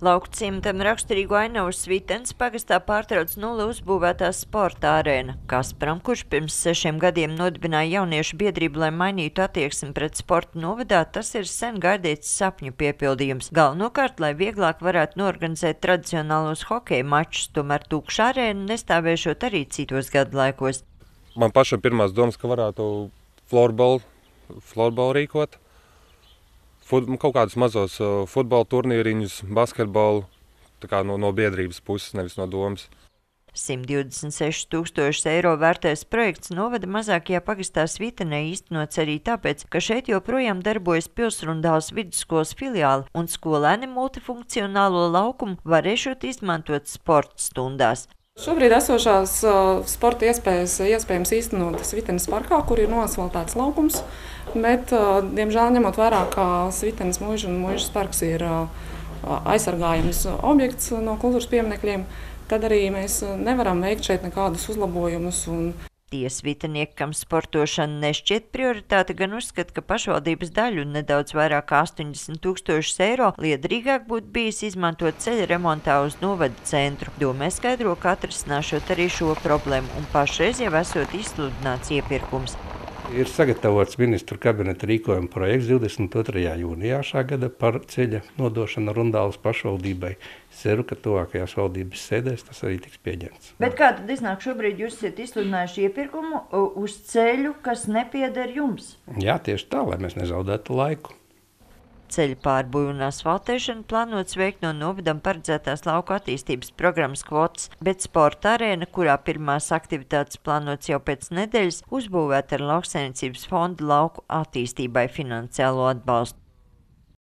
Lauku ciematam raksturīgu ainavu uz Svitenes pagastā pārtrauc nulle uzbūvētā sporta arēna. Kasparam, kurš pirms 6 gadiem nodibināja jauniešu biedrību, lai mainītu attieksmi pret sportu novadā, tas ir sen gaidīts sapņu piepildījums. Galvenokārt, lai vieglāk varētu norganizēt tradicionālos hokeja mačus, tomēr tukša arēna nestāvēšot arī citos gadu laikos. Man pašam pirmās domas, ka varētu floorbalu rīkot. Kaut kādus mazos futbola turnīriņus, basketbolu, tā kā no biedrības puses, nevis no domas. 126 000 eiro vērtais projekts novada mazākajā pagastā Svitenē īstenots arī tāpēc, ka šeit joprojām darbojas Pilsrundāles vidusskolas filiāli un skolēni multifunkcionālo laukumu varēšot izmantot sporta stundās. Šobrīd esošās sporta iespējas iespējams īstenot Svitenes parkā, kur ir noasfaltēts laukums, bet, diemžēl, ņemot vērā, ka Svitenes muiža un muižas parks ir aizsargājams objekts no kultūras pieminekļiem, tad arī mēs nevaram veikt šeit nekādus uzlabojumus. Tie svitenieki, kam sportošana nešķiet prioritāte, gan uzskata, ka pašvaldības daļu nedaudz vairāk kā 80 000 eiro liederīgāk būtu bijis izmantot ceļa remontā uz novada centru. Domē skaidro, ka atrisināšot arī šo problēmu un pašreiz jau esot izsludināts iepirkums. Ir sagatavots ministru kabineta rīkojuma projekts 22. jūnijā šā gada par ceļa nodošanu Rundāles pašvaldībai. Ceru, ka tuvākajās valdības sēdēs tas arī tiks pieņemts. Bet kā tad iznāk šobrīd jūs esat izsludinājuši iepirkumu uz ceļu, kas nepieder jums? Jā, tieši tā, lai mēs nezaudētu laiku. Ceļa pārbūvi un asfaltēšana plānots veikt no novadam paredzētās lauku attīstības programmas kvotas, bet sporta arēna, kurā pirmās aktivitātes plānots jau pēc nedēļas, uzbūvēta ar Lauksaimniecības fonda lauku attīstībai finansiālo atbalstu.